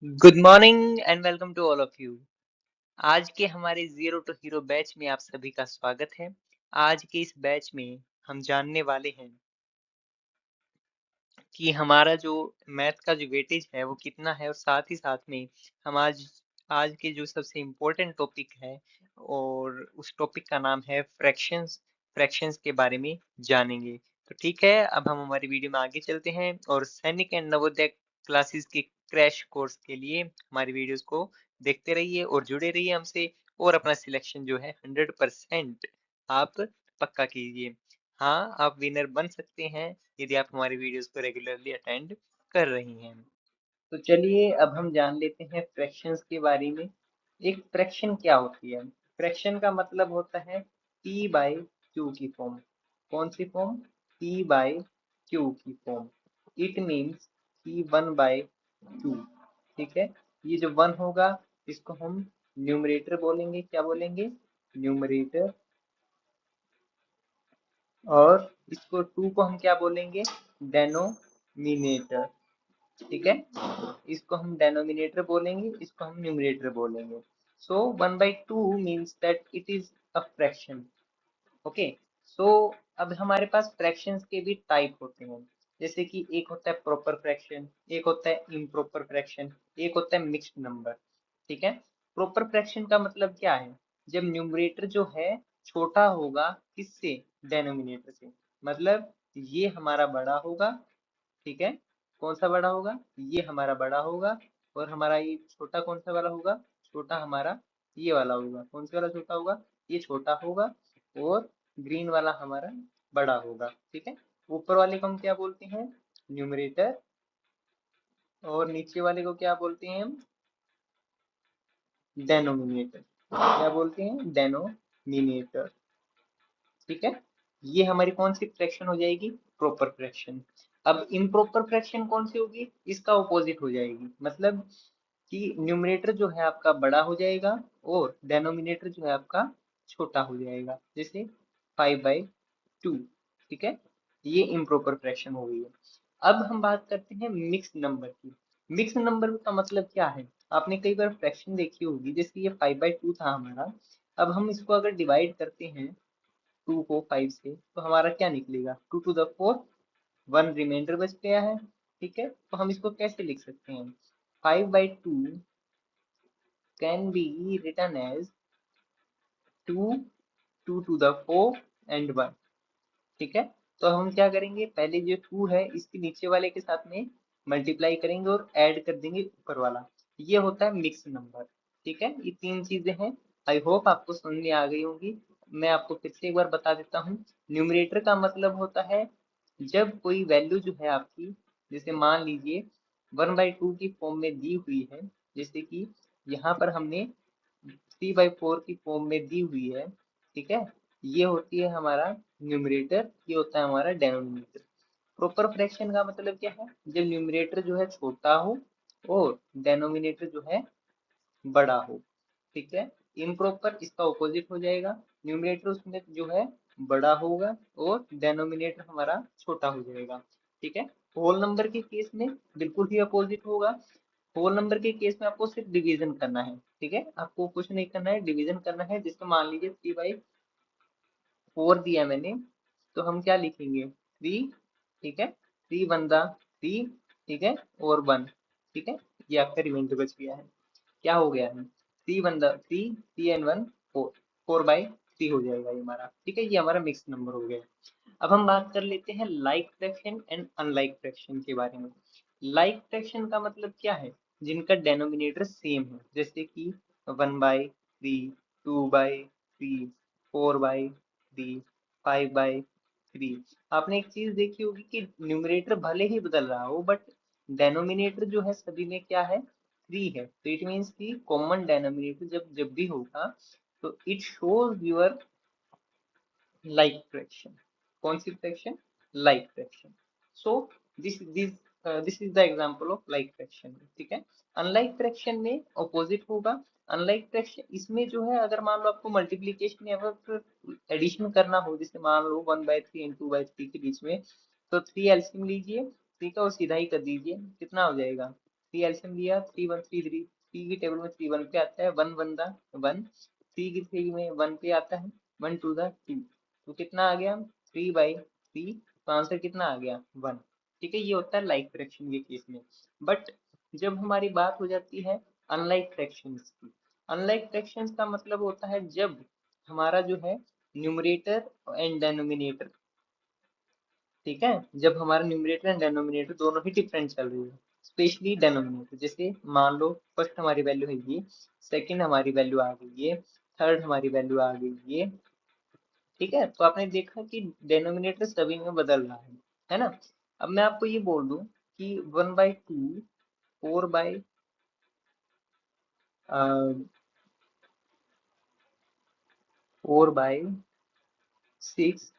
Good morning and welcome to all of you. आज के हमारे जीरो टू हीरो बैच में आप सभी का स्वागत है। आज के इस बैच में हम जानने वाले हैं कि हमारा जो मैथ का जो वेटेज है वो कितना है, और साथ ही साथ में हम आज आज के जो सबसे इम्पोर्टेंट टॉपिक है और उस टॉपिक का नाम है फ्रैक्शंस। फ्रैक्शंस के बारे में जानेंगे। तो ठीक है, अब हम हमारी वीडियो में आगे चलते हैं और सैनिक एंड नवोदय क्लासेस के क्रैश कोर्स के लिए हमारी वीडियोस को देखते रहिए और जुड़े रहिए हमसे, और अपना सिलेक्शन जो है 100% आप पक्का कीजिए। हाँ, आप विनर बन सकते हैं यदि आप हमारी वीडियोस को रेगुलरली अटेंड कर रही हैं। तो चलिए अब हम जान लेते हैं फ्रैक्शंस के बारे में। एक फ्रैक्शन क्या होती है? फ्रैक्शन का मतलब होता है p बाय q की फॉर्म। कौन सी फॉर्म? p बाय q की फॉर्म। It means p 1/2। ठीक है, ये जो 1 होगा इसको हम न्यूमरेटर बोलेंगे। क्या बोलेंगे? न्यूमरेटर। और इसको 2 को हम क्या बोलेंगे? डेनोमिनेटर। ठीक है, इसको हम डेनोमिनेटर बोलेंगे, इसको हम न्यूमरेटर बोलेंगे। So 1/2 means that it is a fraction. Okay, so अब हमारे पास फ्रैक्शंस के भी टाइप होते हैं। जैसे कि एक होता है प्रॉपर फ्रैक्शन, एक होता है इम्प्रॉपर फ्रैक्शन, एक होता है मिक्स्ड नंबर। ठीक है, प्रॉपर फ्रैक्शन का मतलब क्या है? जब न्यूमरेटर जो है छोटा होगा किससे? डेनोमिनेटर से। मतलब ये हमारा बड़ा होगा। ठीक है, कौन सा बड़ा होगा? ये हमारा बड़ा होगा। और हमारा ये छोटा कौन सा वाला होगा? छोटा हमारा ये वाला होगा। कौन सा वाला छोटा होगा? ये छोटा होगा। और ग्रीन वाला हमारा बड़ा होगा। ठीक है, ऊपर वाले को हम क्या बोलते हैं? न्यूमरेटर। और नीचे वाले को क्या बोलते हैं हम? डेनोमिनेटर। क्या बोलते हैं? डेनोमिनेटर। ठीक है, ये हमारी कौन सी फ्रैक्शन हो जाएगी? Proper fraction. अब इम्प्रॉपर फ्रैक्शन कौन सी होगी? इसका ऑपोजिट हो जाएगी। मतलब कि न्यूमरेटर जो है आपका बड़ा हो जाएगा और डेनोमिनेटर जो है आपका छोटा हो जाएगा। जैसे 5/2। ठीक है, ये इम्प्रॉपर फ्रैक्शन हो गई है। अब हम बात करते हैं मिक्स नंबर की। मिक्स नंबर का मतलब क्या है? आपने कई बार फ्रैक्शन देखी होगी, जैसे ये 5/2 था हमारा। अब हम इसको अगर डिवाइड करते हैं 2 को 5 से, तो हमारा क्या निकलेगा? 2 to the 4। 1 रिमाइंडर बच गया है। ठीक है, तो हम इसको कैसे लिख सकते हैं? 5/2 can be written as 2, 2 to the 4 and 1। ठीक है, तो हम क्या करेंगे? पहले जो 2 है इसके नीचे वाले के साथ में मल्टीप्लाई करेंगे और ऐड कर देंगे ऊपर वाला। ये होता है मिक्स नंबर। ठीक है, ये तीन चीजें हैं। आई होप आपको समझ में आ गई होंगी। मैं आपको फिर से एक बार बता देता हूँ। न्यूमरेटर का मतलब होता है जब कोई वैल्यू जो है आपकी, जैसे मान लीजिए 1/2 की फॉर्म में दी हुई है। जैसे कि यहाँ पर हमने 3/4 की फॉर्म में दी हुई है। ठीक है, ये होती है हमारा न्यूमरेटर, ये होता है हमारा डेनोमिनेटर। प्रॉपर फ्रैक्शन का मतलब क्या है? जब न्यूमरेटर जो है छोटा हो और डेनोमिनेटर जो है बड़ा हो। ठीक है, इम्प्रॉपर इसका ऑपोजिट हो जाएगा। न्यूमरेटर उसमें जो है बड़ा होगा और डेनोमिनेटर हमारा छोटा हो जाएगा। ठीक है, होल नंबर के केस में बिल्कुल ही अपोजिट होगा। होल नंबर के केस में आपको सिर्फ डिवीजन करना है। ठीक है, आपको कुछ नहीं करना है, डिवीजन करना है। जिसको मान लीजिए 3/4 दिया मैंने, तो हम क्या लिखेंगे? 3। ठीक है, 3 × 3। ठीक है, और 1। ठीक है, ये आपका रिमाइंडर बच गया है। क्या हो गया है? 3 × 3, 3 and 1 4। 4/3 हो जाएगा ये हमारा। ठीक है, ये हमारा मिक्स नंबर हो गया। अब हम बात कर लेते हैं like fraction and unlike fraction के बारे में। लाइक फ्रैक्शन का मतलब क्या है? जिनका डेनोमिनेटर सेम है। जैसे कि 1/3, 2/3, 4/3, 5/3। आपने एक चीज देखी होगी कि न्यूमरेटर भले ही बदल रहा हो बट डेनोमिनेटर जो है सभी में क्या है? 3 है। तो इट मीन्स कि कॉमन डेनोमिनेटर जब जब भी होगा तो it shows your like fraction. कौन सी fraction? Like fraction. So this is the example of like fraction. ठीक है, अनलाइक फ्रैक्शन में ऑपोजिट होगा। अनलाइक फ्रैक्शन इसमें जो है, अगर मान लो आपको मल्टीप्लीकेशन या फिर एडिशन करना हो, जैसे मान लो 1/3 एंड 2/3 के बीच में, तो 3 एलसीएम लीजिए। ठीक है, और सीधा ही कर दीजिए। कितना हो जाएगा? 3 एलसीएम लिया, 3 1 3 3, 3 की टेबल में 3 1 पे आता है, 1 1 दा 1, 3 की 3 में 1 पे आता है, 1 2 दा 2, तो कितना आ गया 3/3, तो आंसर कितना आ गया 1। ठीक है, ये होता है लाइक फ्रैक्शन के केस में। बट जब हमारी बात हो जाती है अनलाइक फ्रैक्शंस की, अनलाइक फ्रैक्शंस का मतलब होता है जब हमारा जो है न्यूमरेटर एंड डेनोमिनेटर, ठीक है, जब हमारा न्यूमरेटर एंड डेनोमिनेटर दोनों ही डिफरेंट चल रही है, स्पेशली डेनोमिनेटर। जैसे मान लो फर्स्ट हमारी वैल्यू है ये, सेकंड हमारी वैल्यू आ गई ये, थर्ड हमारी वैल्यू आ गई ये, ठीक है, तो आपने देखा कि डेनोमिनेटर सभी में बदल रहा है ना। अब मैं आपको ये बोल दूं कि 1/2, 4/6,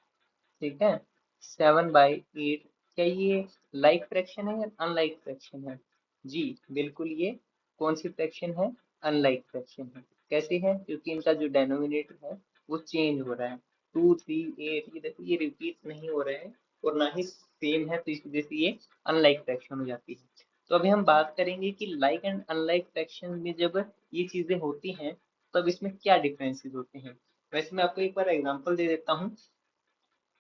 ठीक है, 7/8, क्या ये लाइक फ्रैक्शन है या अनलाइक फ्रैक्शन है? जी बिल्कुल, ये कौन सी फ्रैक्शन है? अनलाइक फ्रैक्शन है। कैसे है? क्योंकि इनका जो डेनोमिनेटर है वो चेंज हो रहा है। 2 3 8, ये देखो ये रिपीट नहीं हो रहा है और ना ही सेम है, तो इस वजह से ये अनलाइक फ्रैक्शन हो जाती है। तो अभी हम बात करेंगे कि लाइक एंड अनलाइक फ्रैक्शन में जब ये चीजें होती हैं तब इसमें क्या डिफरेंसेस होते हैं। वैसे मैं आपको एक बार एग्जांपल दे देता हूँ।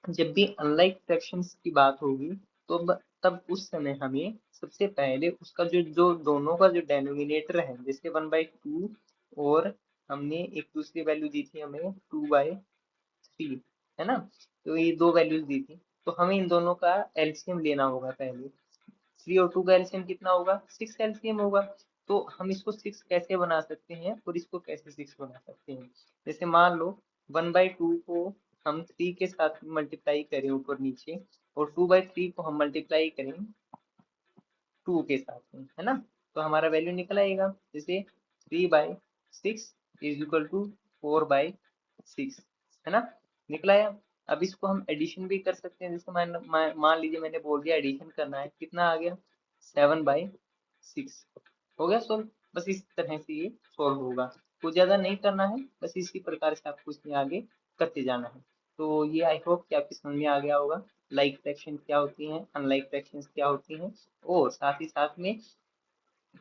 जब भी अनलाइक फ्रैक्शंस की बात होगी तो तब उस समय हमें सबसे पहले उसका जो जो दोनों का जो डेनोमिनेटर है, जैसे 1/2 और हमने एक दूसरी वैल्यू दी थी हमें 2/3, है ना, तो ये दो वैल्यूज दी थी, तो हमें इन दोनों का एलसीएम लेना होगा पहले। 3 और 2 का एलसीएम कितना होगा? 6 एलसीएम होगा। तो हम इसको 6 कैसे बना सकते हैं और इसको कैसे 6 बना सकते हैं? जैसे मान लो 1/2 को हम 3 के साथ मल्टीप्लाई करें ऊपर नीचे, और 2/3 को हम मल्टीप्लाई करें 2 के साथ में, है ना, तो हमारा वैल्यू निकल आएगा। जैसे 3/6 इज इक्वल टू 4/6, है ना, निकल आया। अब इसको हम एडिशन भी कर सकते हैं। जैसे मान लीजिए मैंने बोल दिया एडिशन करना है, कितना आ गया 7/6, हो गया सोल्व। बस इस तरह से ये सोल्व होगा, कुछ ज्यादा नहीं करना है, बस इसी प्रकार से आपको इसमें आगे करते जाना है। तो ये आई होप कि आपकी समझ में आ गया होगा लाइक फ्रैक्शन क्या होती हैं, अनलाइक फ्रैक्शंस क्या होती हैं, और साथ ही साथ में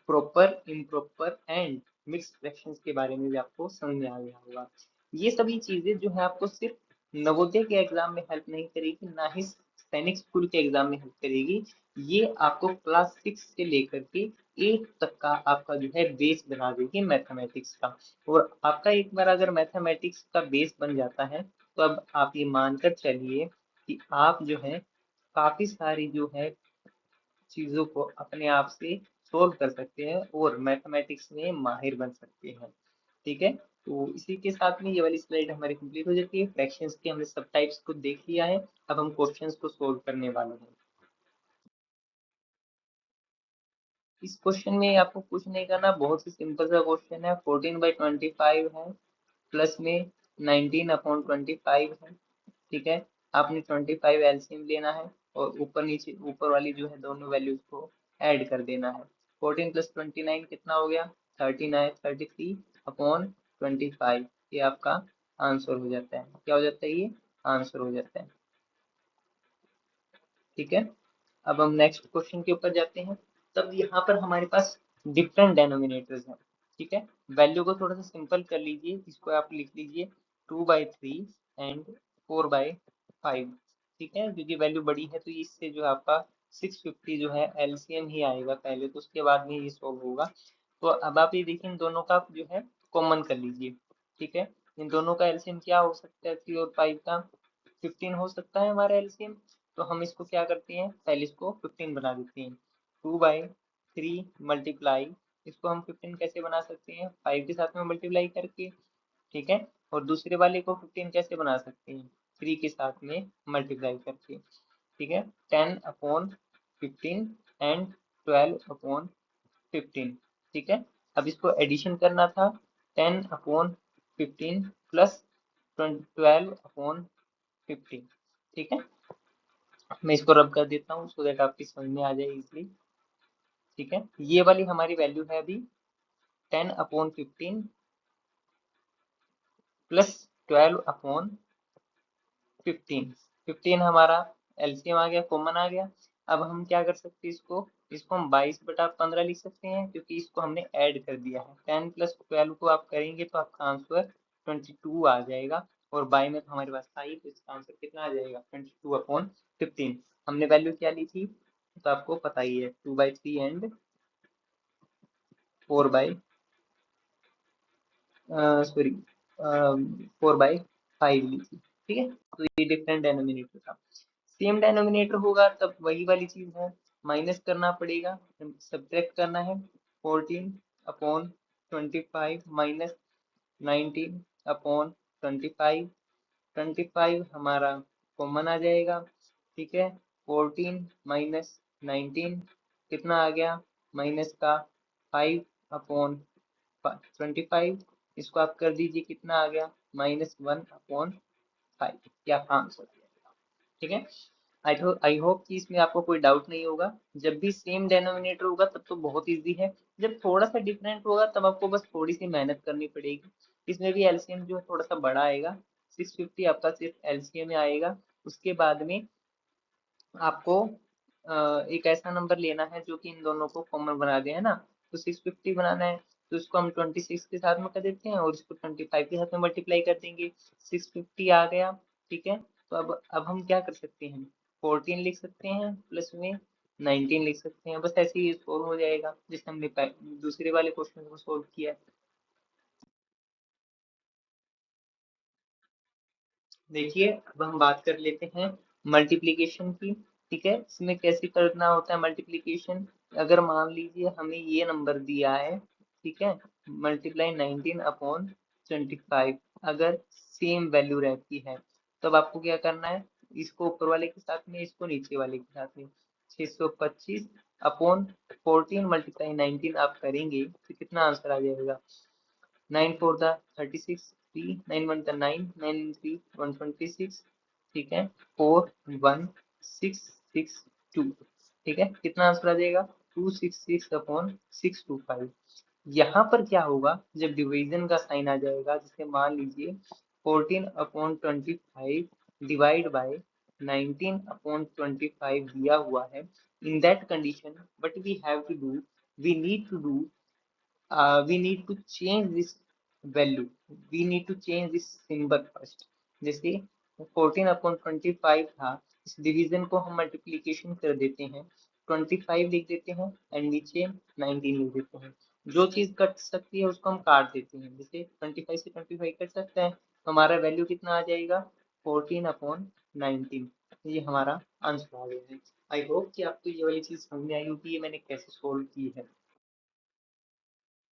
proper, improper and mix fractions के बारे में भी आपको समझ में आ गया होगा। ये सभी चीजें जो है आपको सिर्फ नवोदय के एग्जाम में हेल्प नहीं करेगी, ना ही सैनिक स्कूल के एग्जाम में हेल्प करेगी। ये आपको क्लास 6 से लेकर के 8 तक का आपका जो है बेस बना देगी मैथमेटिक्स का। और आपका एक बार अगर मैथमेटिक्स का बेस बन जाता है तो अब आप ये मानकर चलिए कि आप जो है काफी सारी जो है चीजों को अपने आप से सोल्व कर सकते हैं और मैथमेटिक्स में माहिर बन सकते हैं। ठीक है, तो इसी के साथ में ये वाली स्लाइड हमारी कंप्लीट हो जाती है। फ्रैक्शंस के हमने सब टाइप्स को देख लिया है, अब हम क्वेश्चंस को सोल्व करने वाले हैं। इस क्वेश्चन में आपको कुछ नहीं करना, बहुत ही सिंपल सा क्वेश्चन है। 14/25 है, प्लस में 19/25 है, ठीक है। आपने 25 एलसीएम लेना है और ऊपर नीचे ऊपर वाली जो है दोनों वैल्यूज को ऐड कर देना है। 14 + 29 कितना हो गया? 33/25, ये आपका आंसर हो जाता है। क्या हो जाता है? ये आंसर हो जाता है। ठीक है, अब हम नेक्स्ट क्वेश्चन के ऊपर जाते हैं। तब यहाँ पर हमारे पास डिफरेंट डेनोमिनेटर्स हैं। ठीक है, वैल्यू को थोड़ा सा सिंपल कर लीजिए, इसको आप लिख लीजिए 2/3 एंड 4/5। ठीक है, क्योंकि वैल्यू बड़ी है तो इससे जो है आपका 650 जो है एलसीएम ही आएगा पहले, तो उसके बाद में ये सॉल्व होगा। तो अब आप ये देखिए इन दोनों का जो है कॉमन कर लीजिए। ठीक है, इन दोनों का एलसीएम क्या हो सकता है? 3 और 5 का 15 हो सकता है हमारा एलसीएम। तो हम इसको क्या करते हैं, पहले इसको 15 बना देते हैं। 2/3 मल्टीप्लाई, इसको हम 15 कैसे बना सकते हैं? 5 के साथ में मल्टीप्लाई करके। ठीक है, और दूसरे वाले को 15 कैसे बना सकते हैं? 3 के साथ में मल्टीप्लाई करके। ठीक है, 10/15 एंड 12/15। ठीक है, अब इसको एडिशन करना था, 10/15 प्लस 12/15। ठीक है, मैं इसको रब कर देता हूँ सो दैट आपकी समझ में आ जाए इजली। ठीक है, ये वाली हमारी वैल्यू है अभी 10/15 प्लस 12/15। 15 हमारा एलसीएम आ गया, कॉमन आ गया। अब हम क्या कर सकते हैं इसको इसको हम 22/15 लिख सकते हैं क्योंकि इसको हमने ऐड कर दिया है। 10 + 12 को आप करेंगे तो आपका आंसर 22 आ जाएगा, और बाई में तो हमारे पास था ही, तो इसका आंसर कितना आ जाएगा 22/15। हमने वैल्यू क्या ली थी तो आपको पता ही है, 2/3 एंड 4 सॉरी 4/5 ली थी। ठीक है, तो ये डिफरेंट डेनोमिनेटर था। सेम डेनोमिनेटर होगा तब वही वाली चीज है, माइनस करना पड़ेगा, सब्ट्रैक्ट करना है। 14/25 माइनस 19/25, 25 हमारा कॉमन आ जाएगा। ठीक है, 14 माइनस 19 कितना आ गया, माइनस का 5/25, इसको आप कर दीजिए, कितना आ गया -1/5, क्या आंसर। ठीक है, आई होप कि इसमें आपको कोई डाउट नहीं होगा। जब भी सेम डेनोमिनेटर होगा तब तो बहुत इजी है, जब थोड़ा सा डिफरेंट होगा तब आपको बस थोड़ी सी मेहनत करनी पड़ेगी। इसमें भी एलसीएम जो है थोड़ा सा बड़ा आएगा, 650 आपका सिर्फ एलसीएम में आएगा। उसके बाद में आपको एक ऐसा नंबर लेना है जो कि इन दोनों को कॉमन बना दे, है ना। तो 650 बनाना है, तो इसको हम 26 के साथ में कर देते हैं और इसको 25 के साथ में मल्टीप्लाई कर देंगे, 650 आ गया। ठीक है, तो अब हम क्या कर सकते हैं, 14 लिख सकते हैं प्लस में 19 लिख सकते हैं, बस ऐसे ही सोल्व हो जाएगा जिससे हमने दूसरे वाले क्वेश्चन को सोल्व किया। देखिए, अब हम बात कर लेते हैं मल्टीप्लिकेशन की। ठीक है, इसमें कैसे करना होता है मल्टीप्लिकेशन। अगर मान लीजिए हमें ये नंबर दिया है, ठीक है, मल्टीप्लाई 19/25, अगर सेम वैल्यू रहती है तब आपको क्या करना है, इसको ऊपर वाले के साथ में, इसको नीचे वाले के साथ में, 625/14 मल्टीप्लाई 19 आप करेंगे तो कितना आंसर आ जाएगा, 9×4 = 36, 3 9×1 = 9, 9×3 = 126। ठीक है, 41662। ठीक है, कितना आंसर आ जाएगा 266/625। यहाँ पर क्या होगा, जब डिवीजन का साइन आ जाएगा, जैसे मान लीजिए 14/25 डिवाइड बाय 19/25 दिया हुआ है। In that condition what we have to do, we need to do we need to change this value, we need to change this symbol first। जैसे 14/25 था, इस डिवीजन को हम मल्टीप्लीकेशन कर देते हैं, 25 लिख देते हैं एंड नीचे 19 लिख देते हैं। जो चीज कट सकती है उसको हम काट देते हैं, जैसे 25 से 25 कट सकता है तो हमारा वैल्यू कितना आ जाएगा 14/19। ये हमारा आंसर आ गया है। आई होप कि आपको ये वाली चीज समझ में आई होगी, ये मैंने कैसे सोल्व की है।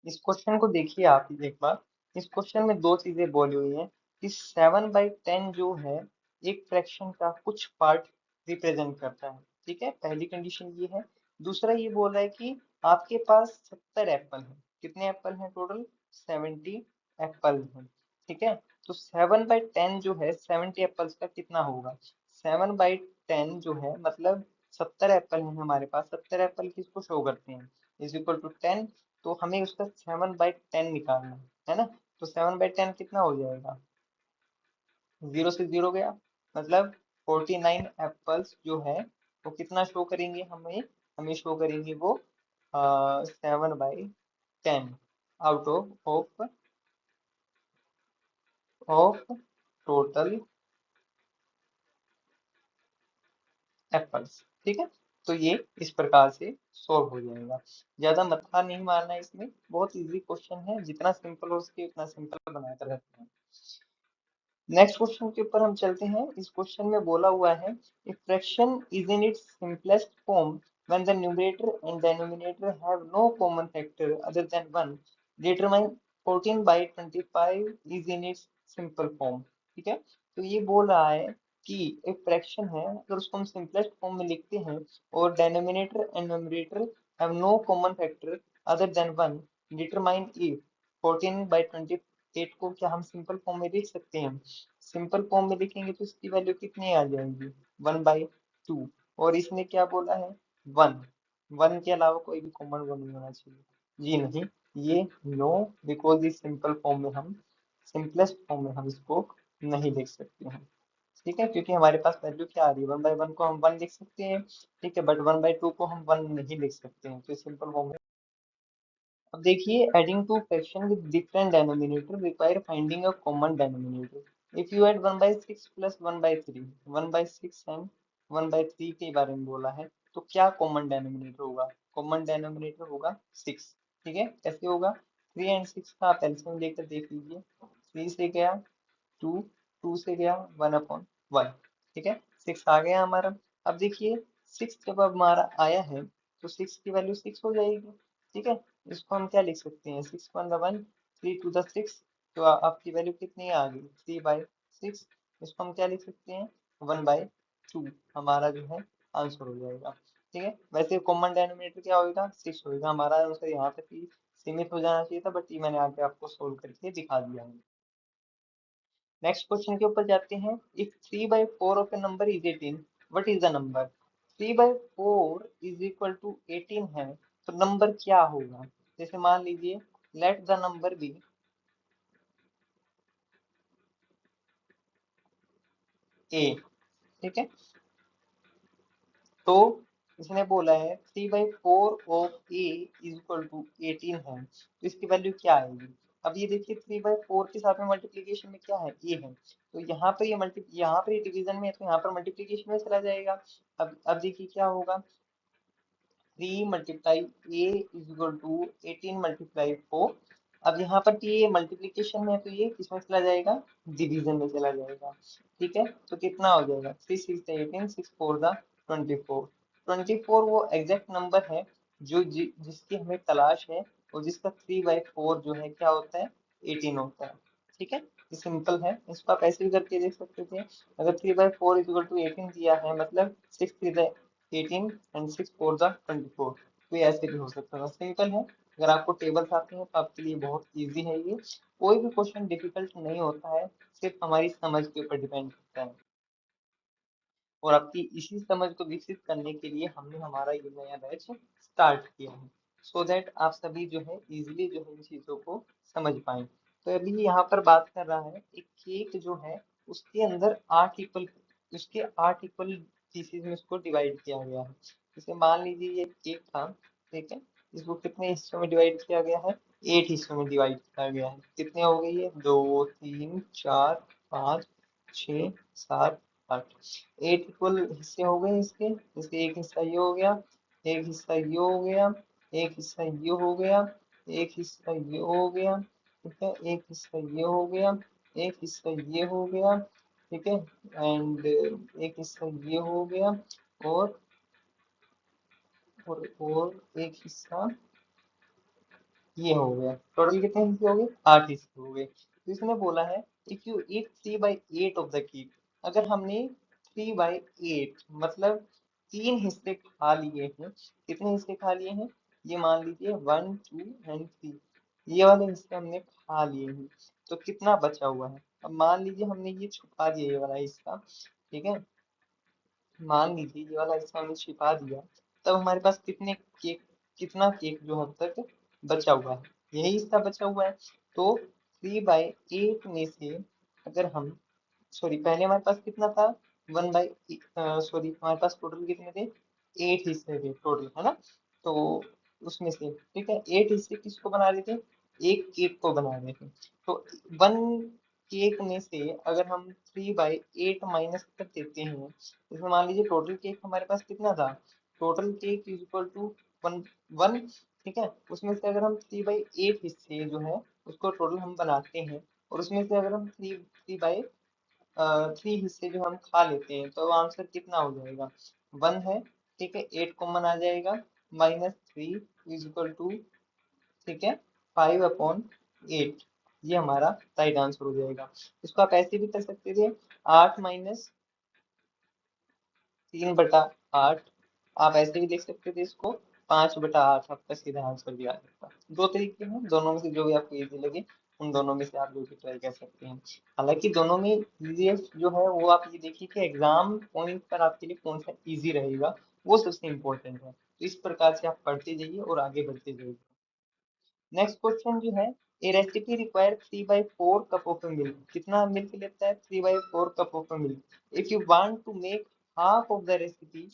इस क्वेश्चन को देखिए आप एक बार। इस क्वेश्चन में दो चीजें बोली हुई हैं कि 7/10 जो है एक फ्रैक्शन का कुछ पार्ट रिप्रेजेंट करता है। ठीक है, पहली कंडीशन ये है। दूसरा ये बोल रहा है कि आपके पास 70 एप्पल है। कितने एप्पल हैं टोटल, 70 एप्पल हैं। ठीक है, तो 7/10 जो है 70 एप्पल्स का कितना होगा। 7/10 जो है मतलब 70 एप्पल है हमारे पास, 70 एप्पल किसको शो करते हैं, इज इक्वल टू 10। तो हमें उसका 7/10 निकालना है ना। तो 7/10 कितना हो जाएगा, 0 से 0 गया, मतलब 49 एप्पल्स जो है वो कितना शो करेंगे हमें, हमें शो करेंगे वो 7/10 आउट ऑफ टोटल एप्पल्स। ठीक है, तो ये इस प्रकार से सॉल्व हो जाएगा। ज्यादा मत्था नहीं मारना है, इसमें बहुत इजी क्वेश्चन है, जितना सिंपल हो सके उतना सिंपल बनाकर रखते हैं। नेक्स्ट क्वेश्चन के ऊपर हम चलते हैं। इस क्वेश्चन में बोला हुआ है if fraction is in its simplest form when the numerator and denominator have no common factor other than 1, determine 14/25 is in its simple form। ठीक है, तो ये बोल रहा है कि एक फ्रैक्शन है, अगर उसको हम सिंपलेस्ट फॉर्म में लिखते हैं और denominator and numerator have no common factor other than 1, determine if 14/28 को क्या हम सिंपल फॉर्म में लिख सकते हैं। सिंपल फॉर्म में लिखेंगे तो इसकी वैल्यू कितनी आ जाएगी 1/2, और इसने क्या बोला है 1, 1 के अलावा कोई भी कॉमन वन नहीं होना चाहिए। जी नहीं, ये नो, बिकॉज इस सिंपल फॉर्म में हम सिंपलेस्ट फॉर्म में हम इसको नहीं लिख सकते हैं। ठीक है, क्योंकि हमारे पास वैल्यू क्या आ रही है, 1/1 को हम 1 लिख सकते हैं, ठीक है, बट 1/2 को हम 1 नहीं लिख सकते हैं, तो सिंपल फॉर्म है। अब देखिए, adding two fraction with different denominator require finding a common denominator. If you add 1/6 plus 1/3, 1/6 and 1/3 के बारे में बोला है, तो क्या कॉमन डेनोमिनेटर होगा? कॉमन डेनोमिनेटर होगा 6। ठीक है, कैसे होगा? 3 एंड 6 का आप एलसीएम लेकर देख लीजिए। 3 से गया 2, 2 से गया 1/1, ठीक है, 6 आ गया हमारा। अब देखिए, 6 जब अब हमारा आया है, तो 6 की वैल्यू 6 हो जाएगी। ठीक है, इसको हम क्या लिख सकते हैं, 6 1 3 to the 6, तो आपकी वैल्यू कितनी आ गई, 3/6। इसको हम क्या लिख सकते हैं, 1/2, हमारा जो है आंसर हो जाएगा। ठीक है, वैसे कॉमन डिनोमिनेटर क्या होगा, 6 होगा। हमारा आंसर यहाँ तक ही सीमित हो जाना चाहिए था, बट ये मैंने आगे आपको सोल्व करके दिखा दिया है। नेक्स्ट क्वेश्चन के ऊपर जाते हैं। If 3/4 of a number is 18, what is the number? 3/4 is equal to 18 है, तो नंबर क्या होगा? जैसे मान लीजिए, let the number be A. ठीक है, तो इसने बोला है 3/4 of A is equal to 18 है, तो इसकी वैल्यू क्या आएगी? अब ये देखिए, 3/4 के साथ में मल्टीप्लीकेशन में क्या है, ए है, तो यहाँ पर ये डिवीजन में है, तो यहाँ पर मल्टीप्लीकेशन में चला जाएगा। अब देखिए क्या होगा, 3 × a = 18 × 4। अब यहाँ पर ये मल्टीप्लीकेशन में है, तो ये किसमें चला जाएगा, डिवीजन में चला जाएगा। ठीक है, तो कितना हो जाएगा, 3 6 18, 6 4 24। 24 वो एग्जैक्ट नंबर है जिसकी हमें तलाश है, और जिसका 3/4 जो है क्या होता है, 18 होता है। ठीक है, ये सिंपल है, इसको आप ऐसे भी करके देख सकते थे। अगर 3/4 = 18 दिया है, मतलब 6 3 18 एंड 6 4 24, तो ये ऐसे भी हो सकता है, सिंपल है। अगर आपको टेबल्स आते हैं तो आपके लिए बहुत इजी है ये, कोई भी क्वेश्चन डिफिकल्ट नहीं होता है, सिर्फ हमारी समझ के ऊपर डिपेंड करता है। और आपकी इसी समझ को विकसित करने के लिए हमने हमारा ये नया बैच स्टार्ट किया है, सो दैट आप सभी जो है इजीली जो है इन चीजों को समझ पाए। तो अभी यहाँ पर बात कर रहा है, एक केक जो है उसके अंदर 8 इक्वल पीसेज में उसको डिवाइड किया गया है। जैसे मान लीजिए ये केक था, ठीक है, इसको कितने हिस्सों में डिवाइड किया गया है, 8 हिस्सों में डिवाइड किया गया है। कितने हो गई है, 2 3 4 5 6 7 8, 8 इक्वल हिस्से हो गए इसके। इसके एक हिस्सा ये हो गया, एक हिस्सा ये हो गया, एक हिस्सा ये हो गया, एक हिस्सा ये हो गया, ठीक है, एक हिस्सा ये हो गया, एक हिस्सा ये हो गया, ठीक है, एंड एक हिस्सा ये हो गया, और एक हिस्सा ये हो गया। टोटल कितने हिस्से हो गए, 8 हिस्से हो गए। तो इसने बोला है, if you eat 3/8 of the cake, अगर हमने 3/8 मतलब 3 हिस्से खा लिए हैं, कितने हिस्से खा लिए हैं, ये मान लीजिए 1 2 एंड 3, ये वाले हिस्से हमने खा लिए हैं, तो कितना बचा हुआ है? अब मान लीजिए हमने ये छुपा दिया, ये वाला हिस्सा, ठीक है, मान लीजिए ये वाला हिस्सा हमने छिपा दिया, तब हमारे पास कितना केक जो अब तक बचा हुआ है, यही हिस्सा बचा हुआ है। तो 3/8 में से अगर हम, सॉरी, पहले हमारे पास कितना था, हमारे पास टोटल कितने थे, 8 हिस्से थे टोटल, है ना? तो उसमें से, ठीक है, 8 हिस्से किसको बना रहे थे, एक केक को बना रहे थे। तो 1 केक में से अगर हम 3/8 माइनस कर देते हैं, इसमें मान लीजिए टोटल केक हमारे पास कितना था, total cake is equal to 1 1, ठीक है, उसमें से अगर हम 3/8 हिस्से जो है उसको टोटल हम बनाते हैं, और उसमें से अगर हम 3 हिस्से जो हम खा लेते हैं, तो आंसर कितना हो जाएगा, 1 है, ठीक है, 8 कॉमन आ जाएगा, -3 इज इक्वल टू, ठीक है, 5/8, ये हमारा राइट आंसर हो जाएगा। इसको आप ऐसे भी कर सकते थे, 8 - 3/8, आप ऐसे भी देख सकते थे इसको, 5/8 आपका सीधा आंसर भी आ जाता। दो तरीके हैं, दोनों में से जो भी आपको इजी लगे उन दोनों में से आप जो भी ट्राई कर सकते हैं। हालांकि दोनों में इजीएस्ट जो है वो आप ये देखिए कि एग्जाम पॉइंट पर आपके लिए कौन सा इजी रहेगा, वो सबसे इम्पोर्टेंट है। तो इस प्रकार से आप पढ़ते जाइए और आगे बढ़ते जाइए। नेक्स्ट क्वेश्चन जो है, a recipe require 3/4 cup of milk, कितना मिल्क लेता है? 3/4 cup of milk. If you want to make half of the recipe,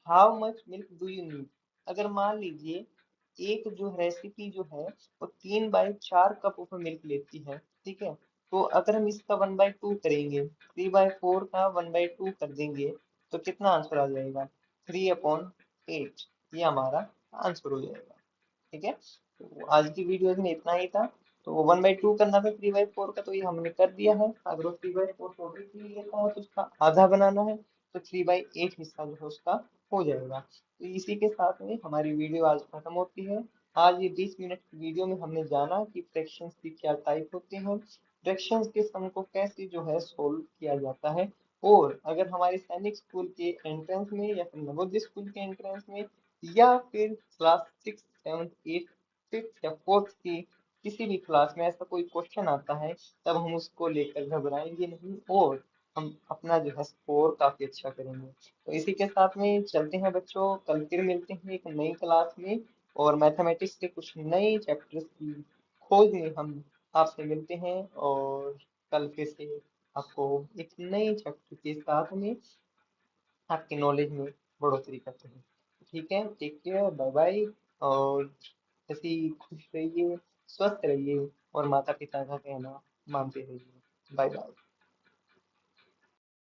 how much milk do you need? अगर मान लीजिए एक जो रेसिपी जो है वो 3/4 कप ऑफ मिल्क लेती है, ठीक है, तो अगर हम इसका 1/2 करेंगे, 3/4 का 1/2 कर देंगे, तो कितना आंसर आ जाएगा? 3/8, ये हमारा आंसर हो जाएगा। ठीक है, तो आज की वीडियो में इतना ही था। तो 1/2 करना था 3/4 का, तो ये हमने कर दिया है। अगर वो 3/4 43 लेता है तो उसका आधा बनाना है, तो 3/8 हिस्सा जो है उसका हो जाएगा। तो इसी के साथ में हमारी वीडियो आज खत्म होती है। आज ये 20 मिनट की वीडियो में हमने जाना कि फ्रैक्शंस की क्या टाइप होते हैं, फ्रैक्शंस के सम को कैसे जो है सोल्व किया जाता है, और अगर हमारे सैनिक स्कूल के एंट्रेंस में या फिर नवोदय स्कूल के एंट्रेंस में या फिर क्लास 6, 7, 8, 5th या 4th की किसी भी क्लास में ऐसा कोई क्वेश्चन आता है, तब हम उसको लेकर घबराएंगे नहीं और हम अपना जो है स्कोर काफी अच्छा करेंगे। तो इसी के साथ में चलते हैं बच्चों, कल फिर मिलते हैं एक नई क्लास में, और मैथमेटिक्स के कुछ नए चैप्टर्स की खोज में हम आपसे मिलते हैं, और कल फिर से आपको एक नए चैप्टर के साथ में आपकी नॉलेज में बढ़ोतरी करते हैं। ठीक है, टेक केयर, बाय बाय, और ऐसे ही खुश रहिए, स्वस्थ रहिए, और माता पिता का कहना मानते रहिए। Bye bye.